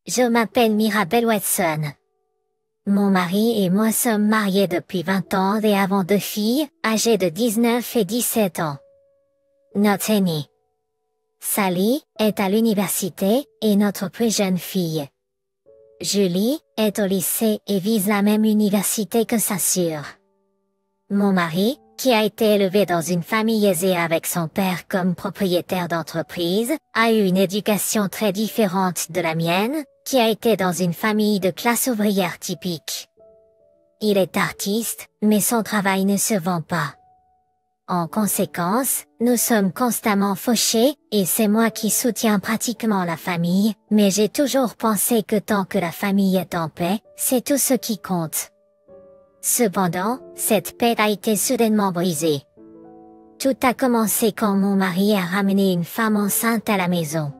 Je m'appelle Mirabelle Watson. Mon mari et moi sommes mariés depuis 20 ans et avons 2 filles, âgées de 19 et 17 ans. Notre aînée, Sally, est à l'université, et notre plus jeune fille, Julie, est au lycée et vise la même université que sa sœur. Mon mari, qui a été élevé dans une famille aisée avec son père comme propriétaire d'entreprise, a eu une éducation très différente de la mienne, qui a été dans une famille de classe ouvrière typique. Il est artiste, mais son travail ne se vend pas. En conséquence, nous sommes constamment fauchés, et c'est moi qui soutiens pratiquement la famille, mais j'ai toujours pensé que tant que la famille est en paix, c'est tout ce qui compte. Cependant, cette paix a été soudainement brisée. Tout a commencé quand mon mari a ramené une femme enceinte à la maison.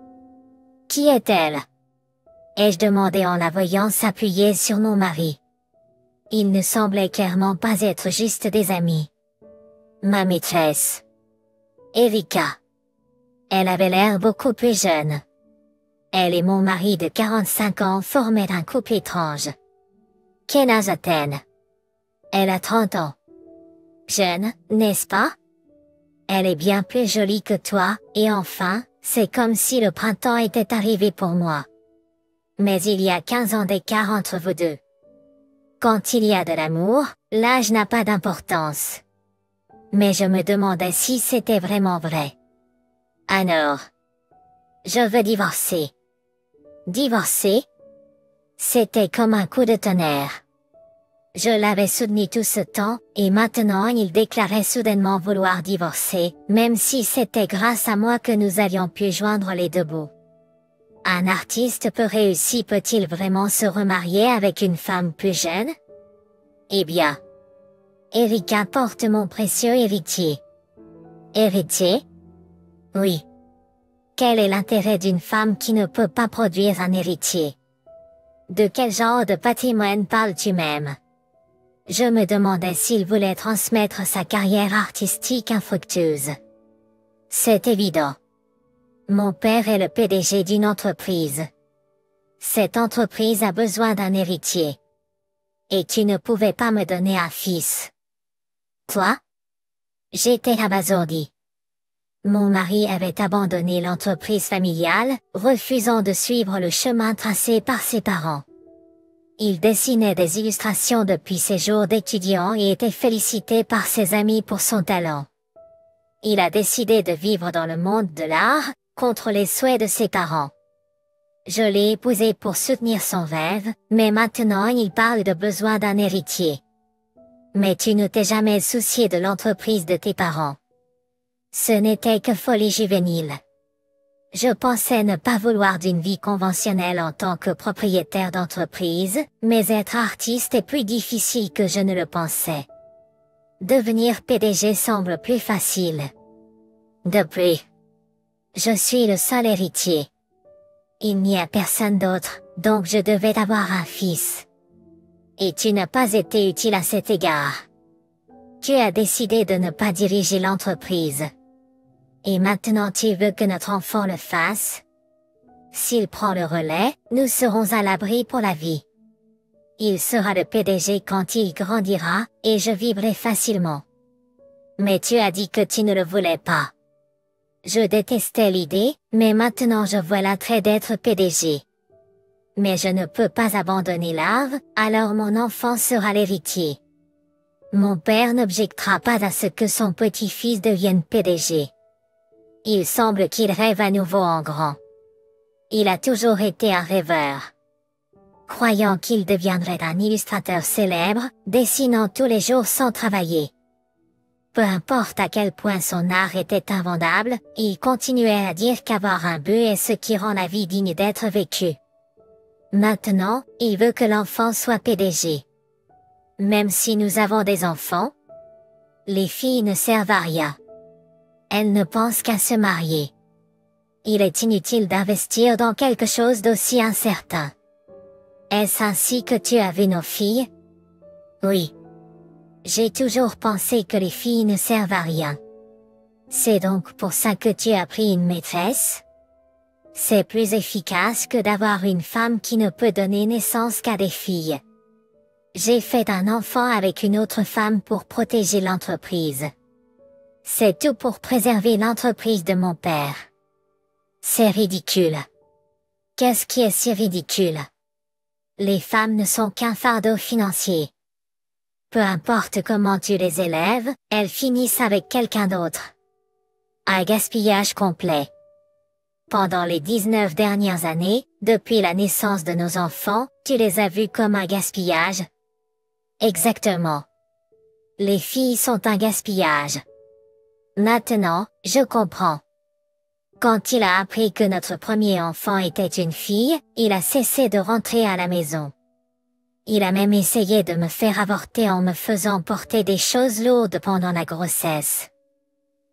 Qui est-elle? Ai-je demandé en la voyant s'appuyer sur mon mari. Il ne semblait clairement pas être juste des amis. Ma maîtresse, Erika. Elle avait l'air beaucoup plus jeune. Elle et mon mari de 45 ans formaient un couple étrange. Quel âge a-t-elle? Elle a 30 ans. Jeune, n'est-ce pas? Elle est bien plus jolie que toi, et enfin, c'est comme si le printemps était arrivé pour moi. Mais il y a 15 ans d'écart entre vous deux. Quand il y a de l'amour, l'âge n'a pas d'importance. Mais je me demandais si c'était vraiment vrai. Alors, je veux divorcer. Divorcer? C'était comme un coup de tonnerre. Je l'avais soutenu tout ce temps, et maintenant il déclarait soudainement vouloir divorcer, même si c'était grâce à moi que nous avions pu joindre les deux bouts. Un artiste peu réussi peut-il vraiment se remarier avec une femme plus jeune? Eh bien, Erika porte mon précieux héritier. Héritier? Oui. Quel est l'intérêt d'une femme qui ne peut pas produire un héritier? De quel genre de patrimoine parles-tu même? Je me demandais s'il voulait transmettre sa carrière artistique infructueuse. C'est évident. Mon père est le PDG d'une entreprise. Cette entreprise a besoin d'un héritier. Et tu ne pouvais pas me donner un fils. Toi? J'étais abasourdi. Mon mari avait abandonné l'entreprise familiale, refusant de suivre le chemin tracé par ses parents. Il dessinait des illustrations depuis ses jours d'étudiant et était félicité par ses amis pour son talent. Il a décidé de vivre dans le monde de l'art, contre les souhaits de ses parents. Je l'ai épousé pour soutenir son rêve, mais maintenant il parle de besoin d'un héritier. Mais tu ne t'es jamais soucié de l'entreprise de tes parents. Ce n'était que folie juvénile. Je pensais ne pas vouloir d'une vie conventionnelle en tant que propriétaire d'entreprise, mais être artiste est plus difficile que je ne le pensais. Devenir PDG semble plus facile. Depuis, je suis le seul héritier. Il n'y a personne d'autre, donc je devais avoir un fils. Et tu n'as pas été utile à cet égard. Tu as décidé de ne pas diriger l'entreprise. Et maintenant tu veux que notre enfant le fasse? S'il prend le relais, nous serons à l'abri pour la vie. Il sera le PDG quand il grandira, et je vivrai facilement. Mais tu as dit que tu ne le voulais pas. Je détestais l'idée, mais maintenant je vois l'attrait d'être PDG. Mais je ne peux pas abandonner l'art, alors mon enfant sera l'héritier. Mon père n'objectera pas à ce que son petit-fils devienne PDG. Il semble qu'il rêve à nouveau en grand. Il a toujours été un rêveur. Croyant qu'il deviendrait un illustrateur célèbre, dessinant tous les jours sans travailler. Peu importe à quel point son art était invendable, il continuait à dire qu'avoir un but est ce qui rend la vie digne d'être vécue. Maintenant, il veut que l'enfant soit PDG. Même si nous avons des enfants, les filles ne servent à rien. Elles ne pensent qu'à se marier. Il est inutile d'investir dans quelque chose d'aussi incertain. Est-ce ainsi que tu as vu nos filles? Oui. J'ai toujours pensé que les filles ne servent à rien. C'est donc pour ça que tu as pris une maîtresse? C'est plus efficace que d'avoir une femme qui ne peut donner naissance qu'à des filles. J'ai fait un enfant avec une autre femme pour protéger l'entreprise. C'est tout pour préserver l'entreprise de mon père. C'est ridicule. Qu'est-ce qui est si ridicule? Les femmes ne sont qu'un fardeau financier. Peu importe comment tu les élèves, elles finissent avec quelqu'un d'autre. Un gaspillage complet. Pendant les 19 dernières années, depuis la naissance de nos enfants, tu les as vus comme un gaspillage? Exactement. Les filles sont un gaspillage. Maintenant, je comprends. Quand il a appris que notre premier enfant était une fille, il a cessé de rentrer à la maison. Il a même essayé de me faire avorter en me faisant porter des choses lourdes pendant la grossesse.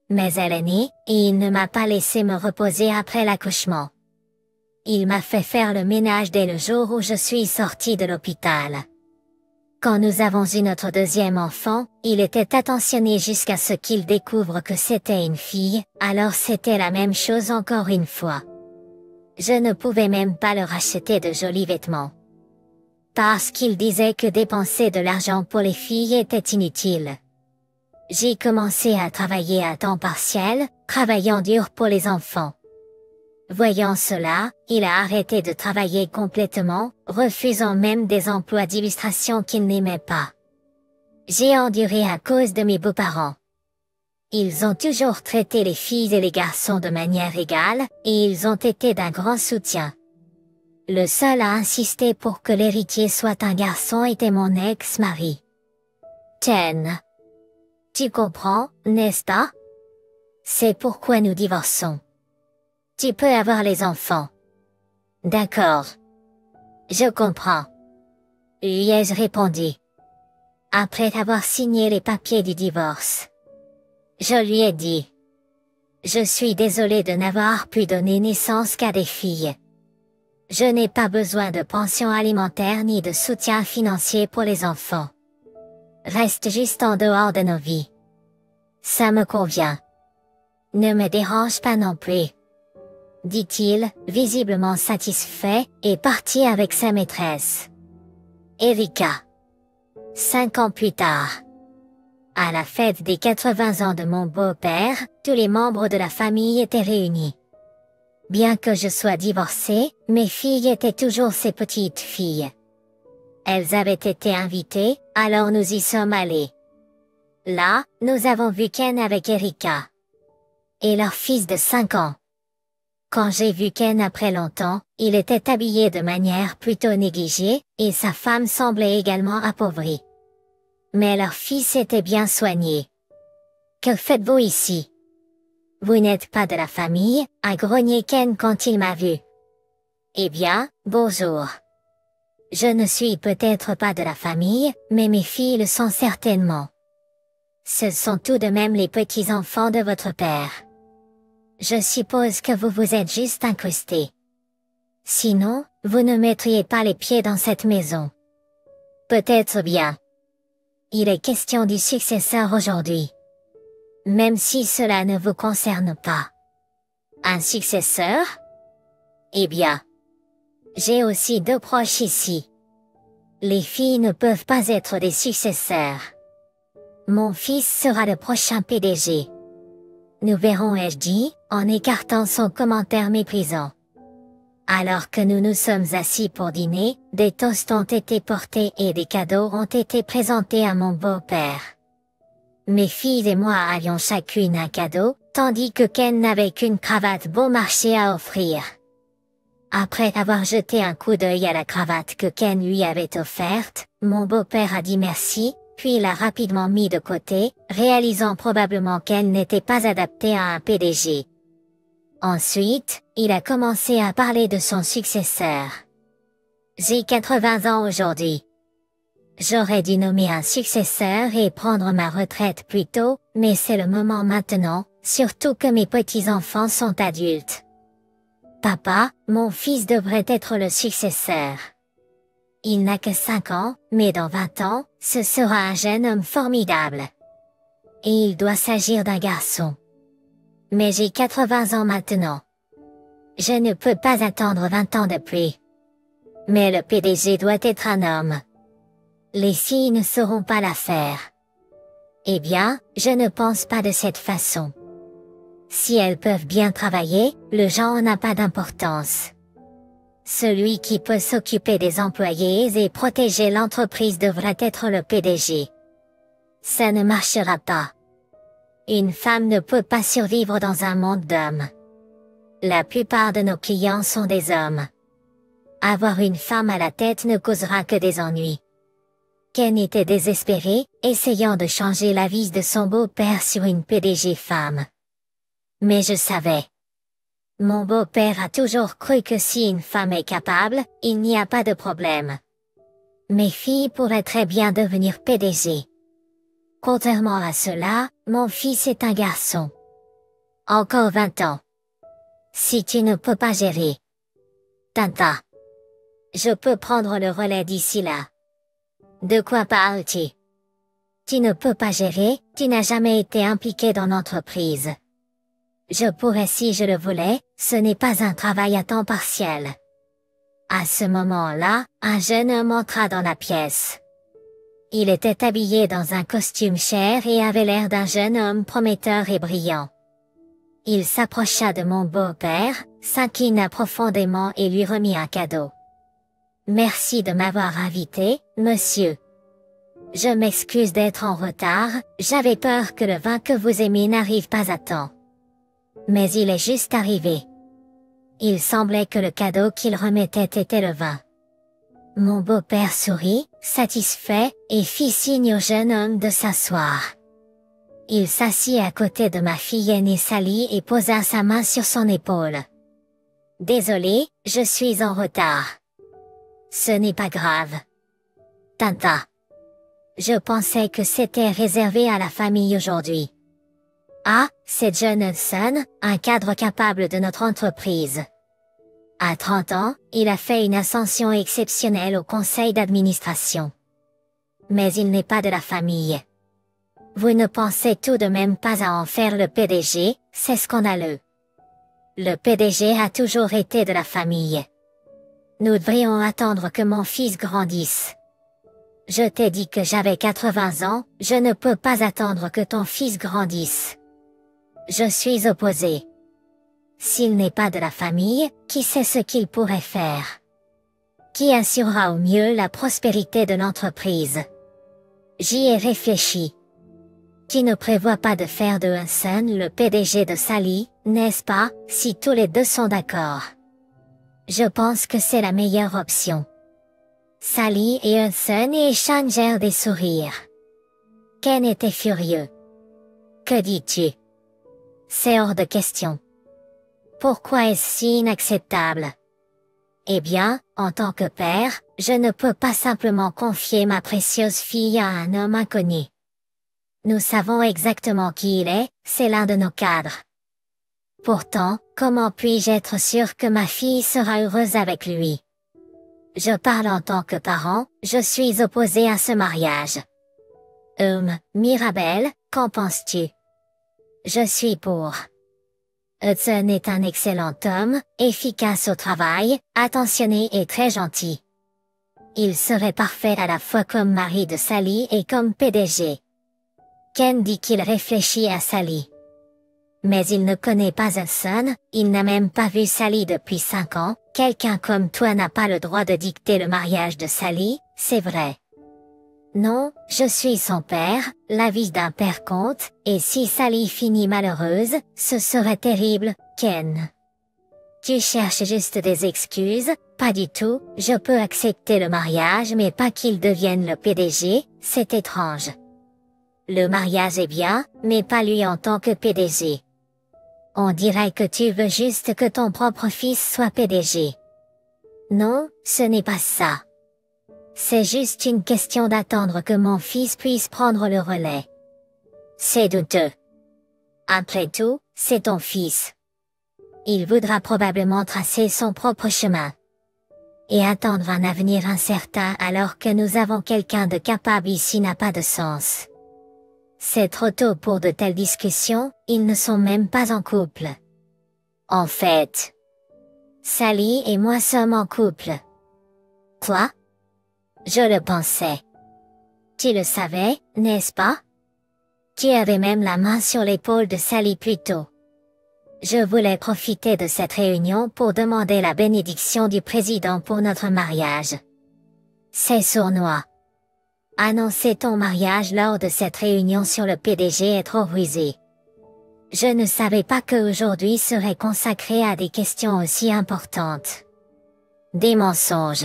Mais elle est née, et il ne m'a pas laissé me reposer après l'accouchement. Il m'a fait faire le ménage dès le jour où je suis sortie de l'hôpital. Quand nous avons eu notre deuxième enfant, il était attentionné jusqu'à ce qu'il découvre que c'était une fille, alors c'était la même chose encore une fois. Je ne pouvais même pas leur acheter de jolis vêtements. Parce qu'il disait que dépenser de l'argent pour les filles était inutile. J'ai commencé à travailler à temps partiel, travaillant dur pour les enfants. Voyant cela, il a arrêté de travailler complètement, refusant même des emplois d'illustration qu'il n'aimait pas. J'ai enduré à cause de mes beaux-parents. Ils ont toujours traité les filles et les garçons de manière égale, et ils ont été d'un grand soutien. Le seul à insister pour que l'héritier soit un garçon était mon ex-mari. Chen. Tu comprends, n'est-ce pas? C'est pourquoi nous divorçons. Tu peux avoir les enfants. D'accord. Je comprends. Lui ai-je répondu. Après avoir signé les papiers du divorce. Je lui ai dit. Je suis désolé de n'avoir pu donner naissance qu'à des filles. Je n'ai pas besoin de pension alimentaire ni de soutien financier pour les enfants. Reste juste en dehors de nos vies. Ça me convient. Ne me dérange pas non plus. Dit-il, visiblement satisfait, et parti avec sa maîtresse. Erika. 5 ans plus tard. À la fête des 80 ans de mon beau-père, tous les membres de la famille étaient réunis. Bien que je sois divorcée, mes filles étaient toujours ses petites filles. Elles avaient été invitées, alors nous y sommes allés. Là, nous avons vu Ken avec Erika. Et leur fils de 5 ans. Quand j'ai vu Ken après longtemps, il était habillé de manière plutôt négligée, et sa femme semblait également appauvrie. Mais leur fils était bien soigné. Que faites-vous ici? Vous n'êtes pas de la famille, a grogné Ken quand il m'a vu. Eh bien, bonjour. Je ne suis peut-être pas de la famille, mais mes filles le sont certainement. Ce sont tout de même les petits-enfants de votre père. Je suppose que vous vous êtes juste incrustés. Sinon, vous ne mettriez pas les pieds dans cette maison. Peut-être bien. Il est question du successeur aujourd'hui. Même si cela ne vous concerne pas. Un successeur? Eh bien. J'ai aussi 2 proches ici. Les filles ne peuvent pas être des successeurs. Mon fils sera le prochain PDG. Nous verrons, ai-je dit, en écartant son commentaire méprisant. Alors que nous nous sommes assis pour dîner, des toasts ont été portés et des cadeaux ont été présentés à mon beau-père. Mes filles et moi avions chacune un cadeau, tandis que Ken n'avait qu'une cravate bon marché à offrir. Après avoir jeté un coup d'œil à la cravate que Ken lui avait offerte, mon beau-père a dit merci, puis l'a rapidement mis de côté, réalisant probablement qu'elle n'était pas adaptée à un PDG. Ensuite, il a commencé à parler de son successeur. J'ai 80 ans aujourd'hui. J'aurais dû nommer un successeur et prendre ma retraite plus tôt, mais c'est le moment maintenant, surtout que mes petits-enfants sont adultes. Papa, mon fils devrait être le successeur. Il n'a que 5 ans, mais dans 20 ans, ce sera un jeune homme formidable. Et il doit s'agir d'un garçon. Mais j'ai 80 ans maintenant. Je ne peux pas attendre 20 ans de plus. Mais le PDG doit être un homme. Les filles ne sauront pas la faire. Eh bien, je ne pense pas de cette façon. Si elles peuvent bien travailler, le genre n'a pas d'importance. Celui qui peut s'occuper des employés et protéger l'entreprise devrait être le PDG. Ça ne marchera pas. Une femme ne peut pas survivre dans un monde d'hommes. La plupart de nos clients sont des hommes. Avoir une femme à la tête ne causera que des ennuis. Ken était désespéré, essayant de changer la vie de son beau-père sur une PDG femme. Mais je savais. Mon beau-père a toujours cru que si une femme est capable, il n'y a pas de problème. Mes filles pourraient très bien devenir PDG. Contrairement à cela, mon fils est un garçon. Encore 20 ans. Si tu ne peux pas gérer. Tanta. Je peux prendre le relais d'ici là. De quoi parles-tu? Tu ne peux pas gérer, tu n'as jamais été impliqué dans l'entreprise. Je pourrais si je le voulais, ce n'est pas un travail à temps partiel. À ce moment-là, un jeune homme entra dans la pièce. Il était habillé dans un costume cher et avait l'air d'un jeune homme prometteur et brillant. Il s'approcha de mon beau-père, s'inclina profondément et lui remit un cadeau. Merci de m'avoir invité, monsieur. Je m'excuse d'être en retard, j'avais peur que le vin que vous aimez n'arrive pas à temps. Mais il est juste arrivé. Il semblait que le cadeau qu'il remettait était le vin. Mon beau-père sourit, satisfait, et fit signe au jeune homme de s'asseoir. Il s'assit à côté de ma fille aînée Sally et posa sa main sur son épaule. Désolé, je suis en retard. Ce n'est pas grave. Tanta. Je pensais que c'était réservé à la famille aujourd'hui. Ah, c'est John Hudson, un cadre capable de notre entreprise. À 30 ans, il a fait une ascension exceptionnelle au conseil d'administration. Mais il n'est pas de la famille. Vous ne pensez tout de même pas à en faire le PDG, c'est scandaleux. Le PDG a toujours été de la famille. Nous devrions attendre que mon fils grandisse. Je t'ai dit que j'avais 80 ans, je ne peux pas attendre que ton fils grandisse. Je suis opposé. S'il n'est pas de la famille, qui sait ce qu'il pourrait faire? Qui assurera au mieux la prospérité de l'entreprise? J'y ai réfléchi. Tu ne prévois pas de faire de Hudson le PDG de Sally, n'est-ce pas, si tous les deux sont d'accord? Je pense que c'est la meilleure option. Sally et Hudson échangèrent des sourires. Ken était furieux. Que dis-tu? C'est hors de question. Pourquoi est-ce si inacceptable? Eh bien, en tant que père, je ne peux pas simplement confier ma précieuse fille à un homme inconnu. Nous savons exactement qui il est, c'est l'un de nos cadres. Pourtant, comment puis-je être sûr que ma fille sera heureuse avec lui? Je parle en tant que parent, je suis opposé à ce mariage. Mirabelle, qu'en penses-tu? Je suis pour. Hudson est un excellent homme, efficace au travail, attentionné et très gentil. Il serait parfait à la fois comme mari de Sally et comme PDG. Ken dit qu'il réfléchit à Sally. Mais il ne connaît pas Hudson, il n'a même pas vu Sally depuis 5 ans, quelqu'un comme toi n'a pas le droit de dicter le mariage de Sally, c'est vrai. Non, je suis son père, la vie d'un père compte, et si Sally finit malheureuse, ce serait terrible, Ken. Tu cherches juste des excuses, pas du tout, je peux accepter le mariage mais pas qu'il devienne le PDG, c'est étrange. Le mariage est bien, mais pas lui en tant que PDG. On dirait que tu veux juste que ton propre fils soit PDG. Non, ce n'est pas ça. C'est juste une question d'attendre que mon fils puisse prendre le relais. C'est douteux. Après tout, c'est ton fils. Il voudra probablement tracer son propre chemin. Et attendre un avenir incertain alors que nous avons quelqu'un de capable ici n'a pas de sens. C'est trop tôt pour de telles discussions, ils ne sont même pas en couple. En fait. Sally et moi sommes en couple. Quoi? Je le pensais. Tu le savais, n'est-ce pas? Tu avais même la main sur l'épaule de Sally plus tôt. Je voulais profiter de cette réunion pour demander la bénédiction du président pour notre mariage. C'est sournois. Annoncer ton mariage lors de cette réunion sur le PDG est trop rusé. Je ne savais pas qu'aujourd'hui serait consacré à des questions aussi importantes. Des mensonges.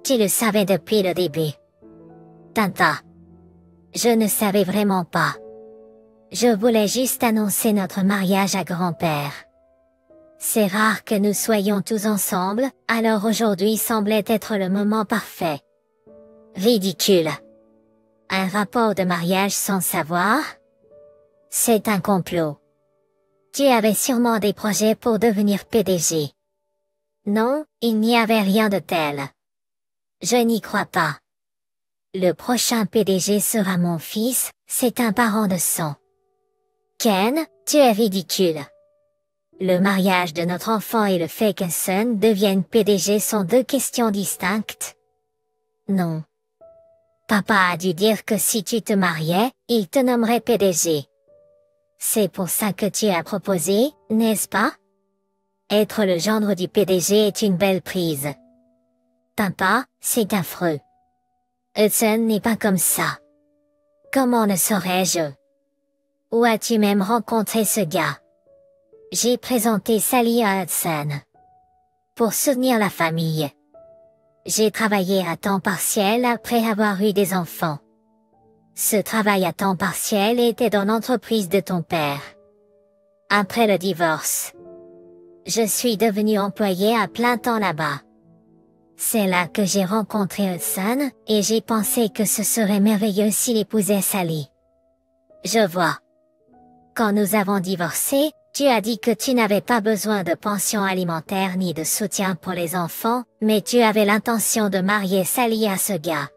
Tu le savais depuis le début. Tanta. Je ne savais vraiment pas. Je voulais juste annoncer notre mariage à grand-père. C'est rare que nous soyons tous ensemble, alors aujourd'hui semblait être le moment parfait. Ridicule. Un rapport de mariage sans savoir? C'est un complot. Tu avais sûrement des projets pour devenir PDG. Non, il n'y avait rien de tel. Je n'y crois pas. Le prochain PDG sera mon fils, c'est un parent de sang. Ken, tu es ridicule. Le mariage de notre enfant et le fait qu'un son devienne PDG sont deux questions distinctes. Non. Papa a dû dire que si tu te mariais, il te nommerait PDG. C'est pour ça que tu as proposé, n'est-ce pas? Être le gendre du PDG est une belle prise. Papa, c'est affreux. Hudson n'est pas comme ça. Comment ne saurais-je? Où as-tu même rencontré ce gars? J'ai présenté Sally à Hudson. Pour soutenir la famille. J'ai travaillé à temps partiel après avoir eu des enfants. Ce travail à temps partiel était dans l'entreprise de ton père. Après le divorce, je suis devenu employé à plein temps là-bas. C'est là que j'ai rencontré Hudson, et j'ai pensé que ce serait merveilleux s'il épousait Sally. Je vois. Quand nous avons divorcé, tu as dit que tu n'avais pas besoin de pension alimentaire ni de soutien pour les enfants, mais tu avais l'intention de marier Sally à ce gars.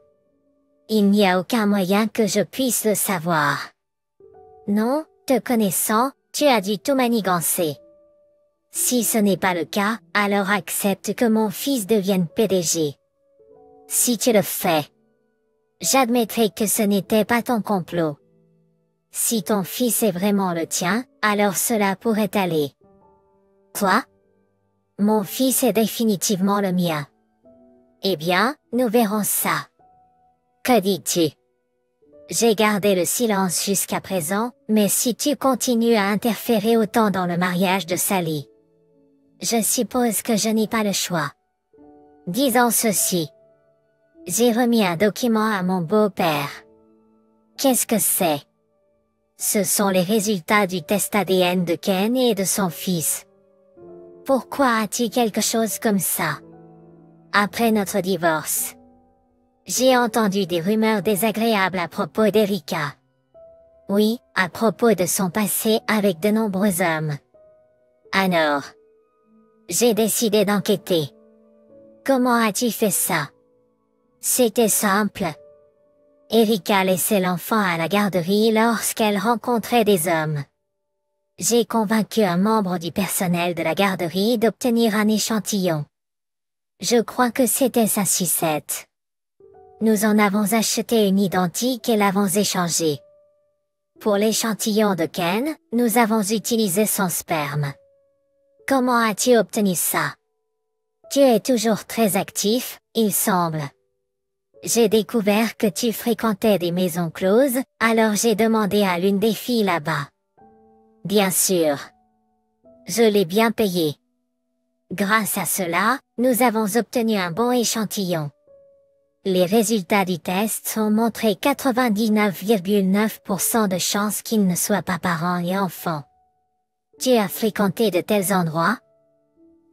Il n'y a aucun moyen que je puisse le savoir. Non, te connaissant, tu as dû tout manigancer. Si ce n'est pas le cas, alors accepte que mon fils devienne PDG. Si tu le fais, j'admettrai que ce n'était pas ton complot. Si ton fils est vraiment le tien, alors cela pourrait aller. Quoi? Mon fils est définitivement le mien. Eh bien, nous verrons ça. Que dis-tu? J'ai gardé le silence jusqu'à présent, mais si tu continues à interférer autant dans le mariage de Sally, je suppose que je n'ai pas le choix. Disons ceci. J'ai remis un document à mon beau-père. Qu'est-ce que c'est? Ce sont les résultats du test ADN de Ken et de son fils. Pourquoi as-tu quelque chose comme ça? Après notre divorce, j'ai entendu des rumeurs désagréables à propos d'Erika. Oui, à propos de son passé avec de nombreux hommes. Alors, j'ai décidé d'enquêter. Comment as-tu fait ça? C'était simple. Erika laissait l'enfant à la garderie lorsqu'elle rencontrait des hommes. J'ai convaincu un membre du personnel de la garderie d'obtenir un échantillon. Je crois que c'était sa sucette. Nous en avons acheté une identique et l'avons échangée. Pour l'échantillon de Ken, nous avons utilisé son sperme. Comment as-tu obtenu ça? Tu es toujours très actif, il semble. J'ai découvert que tu fréquentais des maisons closes, alors j'ai demandé à l'une des filles là-bas. Bien sûr. Je l'ai bien payé. Grâce à cela, nous avons obtenu un bon échantillon. Les résultats du test ont montré 99,9% de chances qu'il ne soit pas parent et enfant. Tu as fréquenté de tels endroits?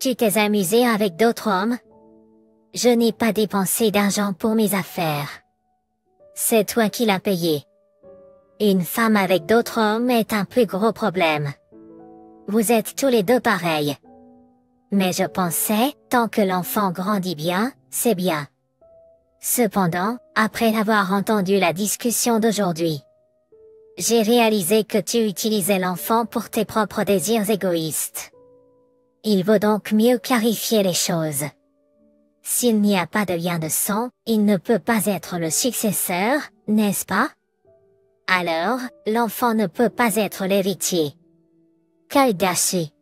Tu t'es amusé avec d'autres hommes? Je n'ai pas dépensé d'argent pour mes affaires. C'est toi qui l'as payé. Une femme avec d'autres hommes est un plus gros problème. Vous êtes tous les deux pareils. Mais je pensais, tant que l'enfant grandit bien, c'est bien. Cependant, après avoir entendu la discussion d'aujourd'hui, j'ai réalisé que tu utilisais l'enfant pour tes propres désirs égoïstes. Il vaut donc mieux clarifier les choses. S'il n'y a pas de lien de sang, il ne peut pas être le successeur, n'est-ce pas? Alors, l'enfant ne peut pas être l'héritier. Quel gâchis!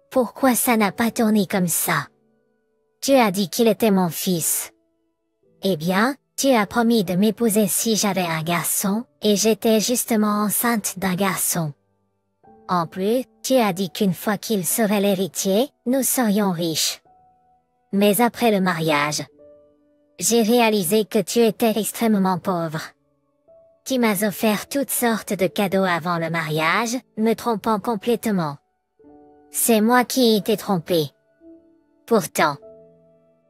Pourquoi ça n'a pas tourné comme ça? Tu as dit qu'il était mon fils. Eh bien, tu as promis de m'épouser si j'avais un garçon, et j'étais justement enceinte d'un garçon. En plus, tu as dit qu'une fois qu'il serait l'héritier, nous serions riches. Mais après le mariage, j'ai réalisé que tu étais extrêmement pauvre. Tu m'as offert toutes sortes de cadeaux avant le mariage, me trompant complètement. C'est moi qui ai été trompé. Pourtant,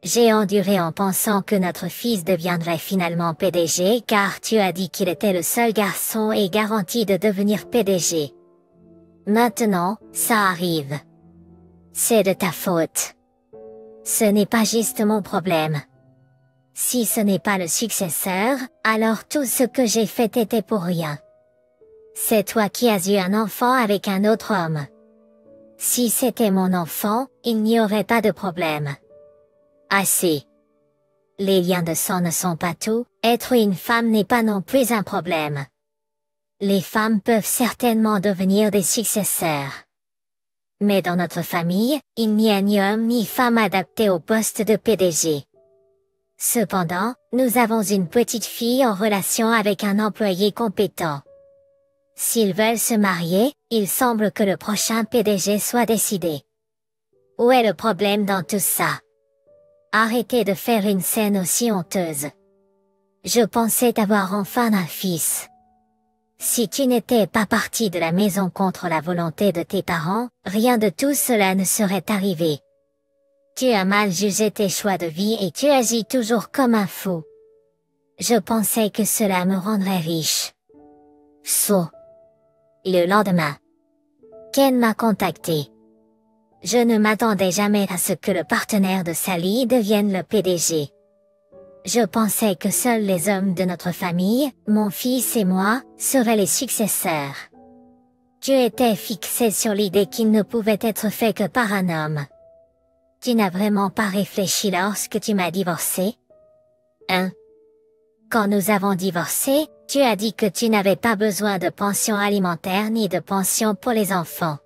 j'ai enduré en pensant que notre fils deviendrait finalement PDG car tu as dit qu'il était le seul garçon et garanti de devenir PDG. Maintenant, ça arrive. C'est de ta faute. Ce n'est pas juste mon problème. Si ce n'est pas le successeur, alors tout ce que j'ai fait était pour rien. C'est toi qui as eu un enfant avec un autre homme. Si c'était mon enfant, il n'y aurait pas de problème. Assez. Les liens de sang ne sont pas tout, être une femme n'est pas non plus un problème. Les femmes peuvent certainement devenir des successeurs. Mais dans notre famille, il n'y a ni homme ni femme adapté au poste de PDG. Cependant, nous avons une petite fille en relation avec un employé compétent. S'ils veulent se marier, il semble que le prochain PDG soit décidé. Où est le problème dans tout ça? Arrêtez de faire une scène aussi honteuse. Je pensais avoir enfin un fils. Si tu n'étais pas parti de la maison contre la volonté de tes parents, rien de tout cela ne serait arrivé. Tu as mal jugé tes choix de vie et tu agis toujours comme un fou. Je pensais que cela me rendrait riche. Saut. Le lendemain, Ken m'a contacté. Je ne m'attendais jamais à ce que le partenaire de Sally devienne le PDG. Je pensais que seuls les hommes de notre famille, mon fils et moi, seraient les successeurs. Tu étais fixé sur l'idée qu'il ne pouvait être fait que par un homme. Tu n'as vraiment pas réfléchi lorsque tu m'as divorcé? Hein? Quand nous avons divorcé, tu as dit que tu n'avais pas besoin de pension alimentaire ni de pension pour les enfants.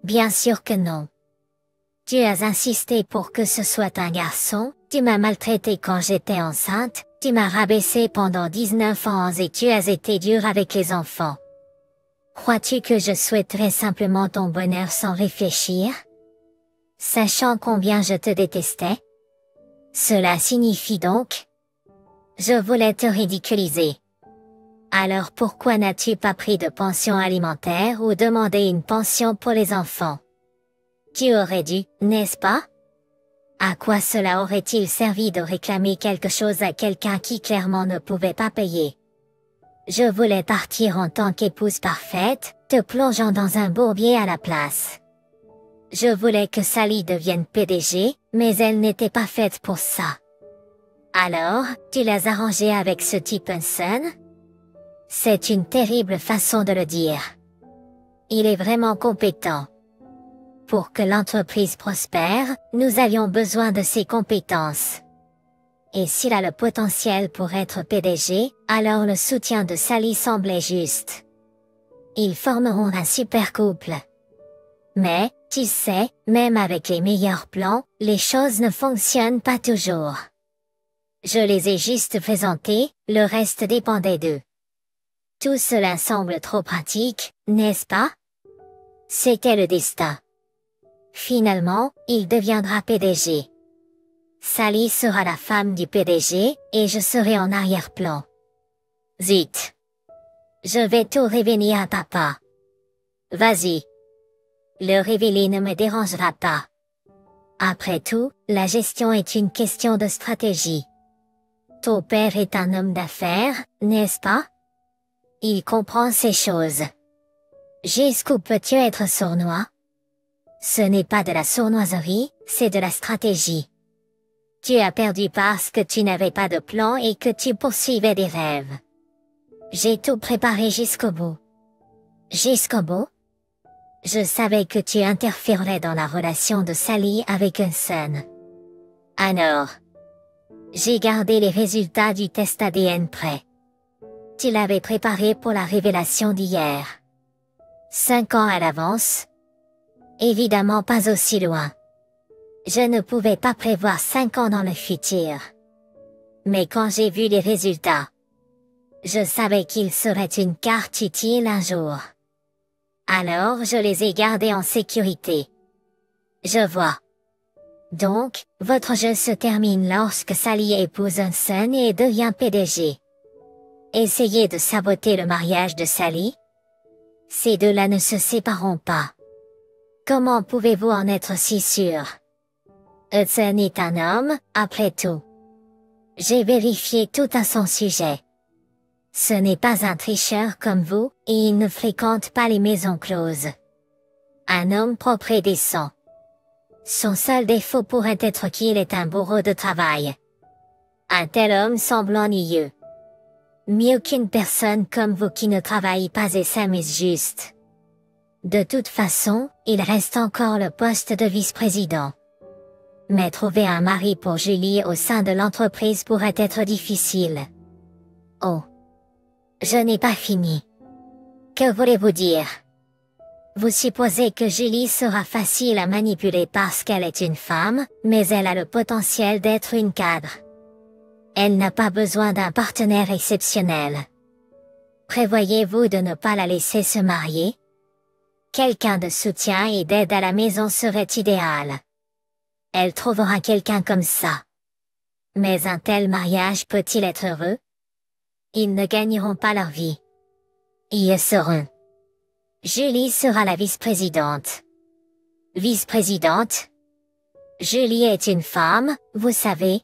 Bien sûr que non. Tu as insisté pour que ce soit un garçon, tu m'as maltraité quand j'étais enceinte, tu m'as rabaissé pendant 19 ans et tu as été dur avec les enfants. Crois-tu que je souhaiterais simplement ton bonheur sans réfléchir? Sachant combien je te détestais? Cela signifie donc? Je voulais te ridiculiser. Alors pourquoi n'as-tu pas pris de pension alimentaire ou demandé une pension pour les enfants? Tu aurais dû, n'est-ce pas? À quoi cela aurait-il servi de réclamer quelque chose à quelqu'un qui clairement ne pouvait pas payer? Je voulais partir en tant qu'épouse parfaite, te plongeant dans un bourbier à la place. Je voulais que Sally devienne PDG, mais elle n'était pas faite pour ça. Alors, tu l'as arrangée avec ce type Hudson? C'est une terrible façon de le dire. Il est vraiment compétent. Pour que l'entreprise prospère, nous avions besoin de ses compétences. Et s'il a le potentiel pour être PDG, alors le soutien de Sally semblait juste. Ils formeront un super couple. Mais, tu sais, même avec les meilleurs plans, les choses ne fonctionnent pas toujours. Je les ai juste présentés, le reste dépendait d'eux. Tout cela semble trop pratique, n'est-ce pas? C'était le destin. Finalement, il deviendra PDG. Sally sera la femme du PDG, et je serai en arrière-plan. Zut. Je vais tout révéler à papa. Vas-y. Le révéler ne me dérangera pas. Après tout, la gestion est une question de stratégie. Ton père est un homme d'affaires, n'est-ce pas? Il comprend ces choses. Jusqu'où peux-tu être sournois? Ce n'est pas de la sournoiserie, c'est de la stratégie. Tu as perdu parce que tu n'avais pas de plan et que tu poursuivais des rêves. J'ai tout préparé jusqu'au bout. Jusqu'au bout? Je savais que tu interférerais dans la relation de Sally avec Hudson. Alors, j'ai gardé les résultats du test ADN prêts. Tu l'avais préparé pour la révélation d'hier. 5 ans à l'avance? Évidemment pas aussi loin. Je ne pouvais pas prévoir 5 ans dans le futur. Mais quand j'ai vu les résultats, je savais qu'ils seraient une carte utile un jour. Alors je les ai gardés en sécurité. Je vois. Donc, votre jeu se termine lorsque Sally épouse Hudson et devient PDG. Essayez de saboter le mariage de Sally? Ces deux-là ne se sépareront pas. Comment pouvez-vous en être si sûr? Hudson est un homme, après tout. J'ai vérifié tout à son sujet. Ce n'est pas un tricheur comme vous, et il ne fréquente pas les maisons closes. Un homme propre et décent. Son seul défaut pourrait être qu'il est un bourreau de travail. Un tel homme semble ennuyeux. Mieux qu'une personne comme vous qui ne travaille pas et s'amuse juste. De toute façon, il reste encore le poste de vice-président. Mais trouver un mari pour Julie au sein de l'entreprise pourrait être difficile. Oh. Je n'ai pas fini. Que voulez-vous dire? Vous supposez que Julie sera facile à manipuler parce qu'elle est une femme, mais elle a le potentiel d'être une cadre. Elle n'a pas besoin d'un partenaire exceptionnel. Prévoyez-vous de ne pas la laisser se marier? Quelqu'un de soutien et d'aide à la maison serait idéal. Elle trouvera quelqu'un comme ça. Mais un tel mariage peut-il être heureux? Ils ne gagneront pas leur vie. Ils seront. Julie sera la vice-présidente. Vice-présidente? Julie est une femme, vous savez.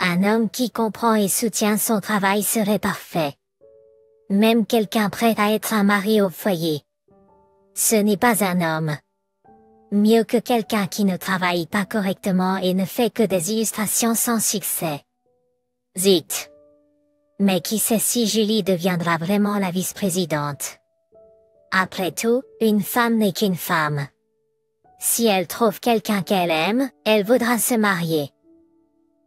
Un homme qui comprend et soutient son travail serait parfait. Même quelqu'un prêt à être un mari au foyer. Ce n'est pas un homme. Mieux que quelqu'un qui ne travaille pas correctement et ne fait que des illustrations sans succès. Zut. Mais qui sait si Julie deviendra vraiment la vice-présidente? Après tout, une femme n'est qu'une femme. Si elle trouve quelqu'un qu'elle aime, elle voudra se marier.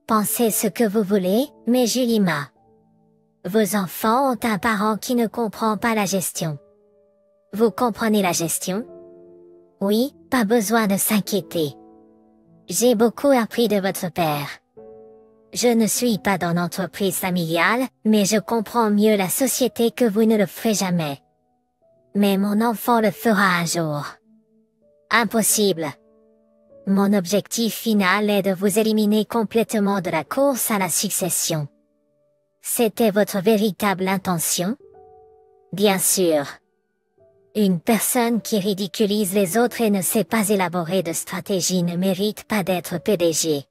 Pensez ce que vous voulez, mais Julie m'a. Vos enfants ont un parent qui ne comprend pas la gestion. Vous comprenez la gestion? Oui, pas besoin de s'inquiéter. J'ai beaucoup appris de votre père. Je ne suis pas dans l'entreprise familiale, mais je comprends mieux la société que vous ne le ferez jamais. Mais mon enfant le fera un jour. Impossible. Mon objectif final est de vous éliminer complètement de la course à la succession. C'était votre véritable intention? Bien sûr. Une personne qui ridiculise les autres et ne sait pas élaborer de stratégie ne mérite pas d'être PDG.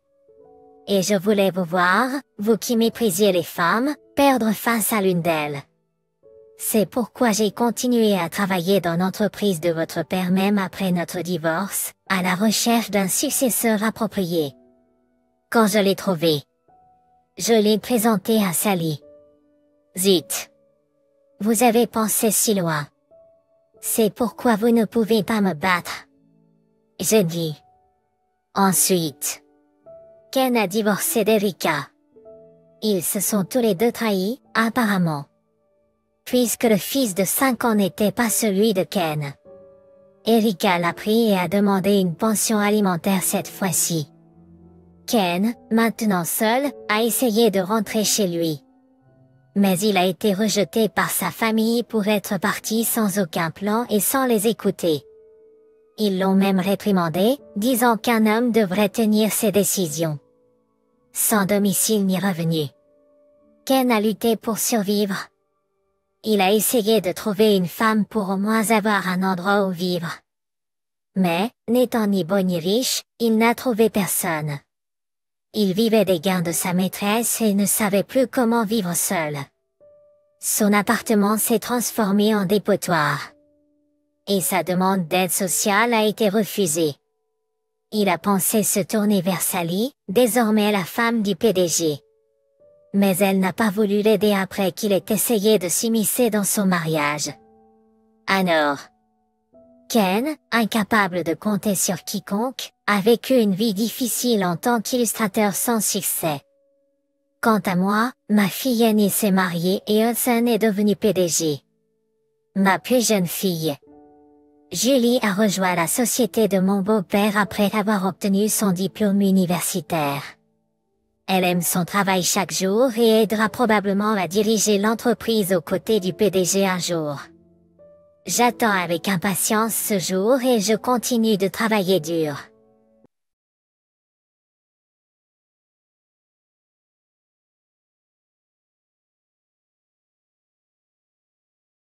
Et je voulais vous voir, vous qui méprisiez les femmes, perdre face à l'une d'elles. C'est pourquoi j'ai continué à travailler dans l'entreprise de votre père même après notre divorce, à la recherche d'un successeur approprié. Quand je l'ai trouvé, je l'ai présenté à Sally. Zut! Vous avez pensé si loin. C'est pourquoi vous ne pouvez pas me battre. Je dis. Ensuite, Ken a divorcé d'Erika. Ils se sont tous les deux trahis, apparemment. Puisque le fils de 5 ans n'était pas celui de Ken. Erika l'a pris et a demandé une pension alimentaire cette fois-ci. Ken, maintenant seul, a essayé de rentrer chez lui. Mais il a été rejeté par sa famille pour être parti sans aucun plan et sans les écouter. Ils l'ont même réprimandé, disant qu'un homme devrait tenir ses décisions. Sans domicile ni revenu. Ken a lutté pour survivre. Il a essayé de trouver une femme pour au moins avoir un endroit où vivre. Mais, n'étant ni beau ni riche, il n'a trouvé personne. Il vivait des gains de sa maîtresse et ne savait plus comment vivre seul. Son appartement s'est transformé en dépotoir. Et sa demande d'aide sociale a été refusée. Il a pensé se tourner vers Sally, désormais la femme du PDG. Mais elle n'a pas voulu l'aider après qu'il ait essayé de s'immiscer dans son mariage. Alors, Ken, incapable de compter sur quiconque, a vécu une vie difficile en tant qu'illustrateur sans succès. Quant à moi, ma fille aînée s'est mariée et Hudson est devenu PDG. Ma plus jeune fille, Julie, a rejoint la société de mon beau-père après avoir obtenu son diplôme universitaire. Elle aime son travail chaque jour et aidera probablement à diriger l'entreprise aux côtés du PDG un jour. J'attends avec impatience ce jour et je continue de travailler dur.